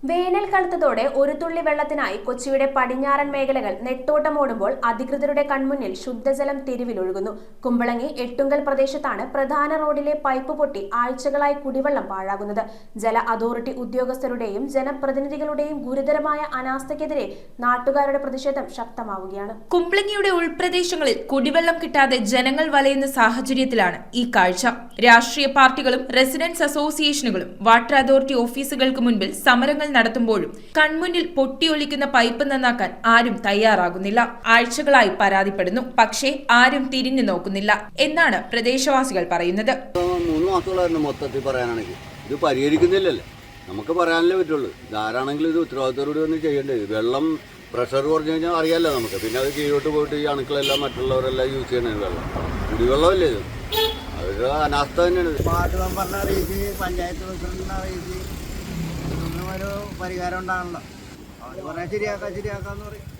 വേനൽ കടുത്തതോടെ ഒരു തുള്ളി വെള്ളത്തിനായി കൊച്ചിയുടെ പടിഞ്ഞാറൻ മേഖലകൾ നെട്ടോട്ടമോടുമ്പോൾ അധികൃതരുടെ കൺമുന്നിൽ ശുദ്ധജലം തെരുവിലൊഴുകുന്നു. കുമ്പളങ്ങി എട്ടുങ്കൽ പ്രദേശത്താണ് പ്രധാന റോഡിലെ പൈപ്പ് പൊട്ടി ആഴ്ചകളായി കുടിവെള്ളം പാഴാകുന്നത്. ജല അതോറിറ്റി ഉദ്യോഗസ്ഥരുടെയും ജനപ്രതിനിധികളുടെയും ഗുരുതരമായ അനാസ്ഥയ്ക്കെതിരെ നാട്ടുകാരുടെ പ്രതിഷേധം ശക്തമാവുകയാണ്. കുമ്പളങ്ങിയുടെ ഉൾപ്രദേശങ്ങളിൽ കുടിവെള്ളം കിട്ടാതെ ജനങ്ങൾ വലയുന്ന സാഹചര്യത്തിലാണ് ഈ കാഴ്ച. രാഷ്ട്രീയ പാർട്ടികളും റെസിഡൻസ് അസോസിയേഷനുകളും വാട്ടർ അതോറിറ്റി ഓഫീസുകൾക്ക് മുൻപിൽ സമരങ്ങൾ നടത്തുമ്പോഴും കൺമുന്നിൽ പൊട്ടിയൊലിക്കുന്ന പൈപ്പ് നന്നാക്കാൻ ആരും തയ്യാറാകുന്നില്ല. ആഴ്ചകളായി പരാതിപ്പെടുന്നു, പക്ഷേ ആരും തിരിഞ്ഞു നോക്കുന്നില്ല എന്നാണ് പ്രദേശവാസികൾ പറയുന്നത്. 3 മാസങ്ങളായിരുന്നു മൊത്തത്തിൽ പറയാനാണെങ്കിൽ. ഇത് പരിഹരിക്കുന്നില്ലല്ലോ, നമുക്ക് പറയാനല്ലേ പറ്റുള്ളൂ. ഇതാരാണെങ്കിലും ഇത് ഉത്തരവാദിത്തത്തോടെ ഒന്ന് ചെയ്യേണ്ടത്. വെള്ളം പ്രഷർ കുറഞ്ഞു കഴിഞ്ഞാൽ അറിയാമല്ലോ നമുക്ക്. പിന്നെ അത് കീഴോട്ട് പോയിട്ട് ഈ അണുക്കളെല്ലാം മറ്റുള്ളവരെല്ലാം യൂസ് ചെയ്യണത് വെള്ളം കുടിവെള്ളമല്ലേ ഇത്. അതൊരു അനാസ്ഥ തന്നെയാണ്. വാർഡ് മെമ്പറിനെ അറിയിച്ച്, പഞ്ചായത്ത് പ്രസിഡന്റിനെ അറിയിച്ച് ഒന്നും ഒരു പരിഹാരം ഉണ്ടാകണല്ലോ. അവർ പറയാൻ ശരിയാക്കാന്ന് പറയും,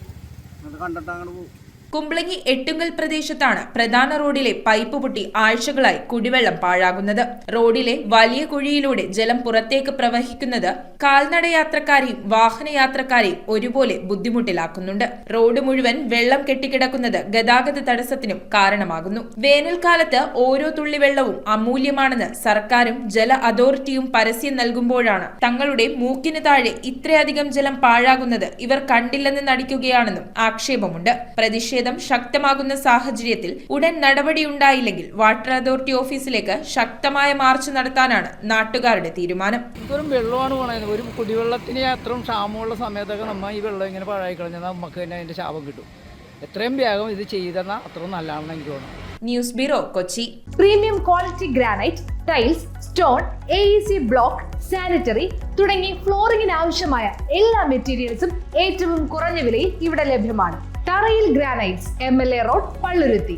എന്നിട്ട് കണ്ടിട്ട് അങ്ങോട്ട് പോകും. കുമ്പളങ്ങി എട്ടുങ്കൽ പ്രദേശത്താണ് പ്രധാന റോഡിലെ പൈപ്പ് പൊട്ടി ആഴ്ചകളായി കുടിവെള്ളം പാഴാകുന്നത്. റോഡിലെ വലിയ കുഴിയിലൂടെ ജലം പുറത്തേക്ക് പ്രവഹിക്കുന്നത് കാൽനട യാത്രക്കാരെയും വാഹനയാത്രക്കാരെയും ഒരുപോലെ ബുദ്ധിമുട്ടിലാക്കുന്നുണ്ട്. റോഡ് മുഴുവൻ വെള്ളം കെട്ടിക്കിടക്കുന്നത് ഗതാഗത തടസ്സത്തിനും കാരണമാകുന്നു. വേനൽക്കാലത്ത് ഓരോ തുള്ളി വെള്ളവും അമൂല്യമാണെന്ന് സർക്കാരും ജല അതോറിറ്റിയും പരസ്യം നൽകുമ്പോഴാണ് തങ്ങളുടെ മൂക്കിന് താഴെ ഇത്രയധികം ജലം പാഴാകുന്നത് ഇവർ കണ്ടില്ലെന്ന് നടിക്കുകയാണെന്നും ആക്ഷേപമുണ്ട്. പ്രതിഷേധം ശക്തമാകുന്ന സാഹചര്യത്തിൽ ഉടൻ നടപടിയുണ്ടായില്ലെങ്കിൽ വാട്ടർ അതോറിറ്റി ഓഫീസിലേക്ക് ശക്തമായ മാർച്ച് നടത്താനാണ് നാട്ടുകാരുടെ തീരുമാനം. ഇതൊരു വെള്ളമാണ് പറയുന്നത്. ഒരു കുടിവെള്ളത്തിന് അത്രയും ക്ഷാമമുള്ള സമയത്തൊക്കെ നമ്മൾ ഈ വെള്ളം ഇങ്ങനെ പാഴായി കളഞ്ഞാൽ നമുക്ക് തന്നെ അതിന്റെ ശാപം കിട്ടും. എത്രയും വേഗം ഇത് ചെയ്തെന്നാൽ അത്രയും നല്ലതാണെന്ന് എനിക്ക് തോന്നുന്നു. News bureau, Kochi. Premium quality granite, tiles, stone, AEC block, sanitary തുടങ്ങി ഫ്ലോറിംഗിന് ആവശ്യമായ എല്ലാ മെറ്റീരിയൽസും ഏറ്റവും കുറഞ്ഞ വിലയിൽ ഇവിടെ ലഭ്യമാണ്. തറയിൽ ഗ്രാനൈറ്റ്സ്, MLA റോഡ്, പള്ളുരുത്തി.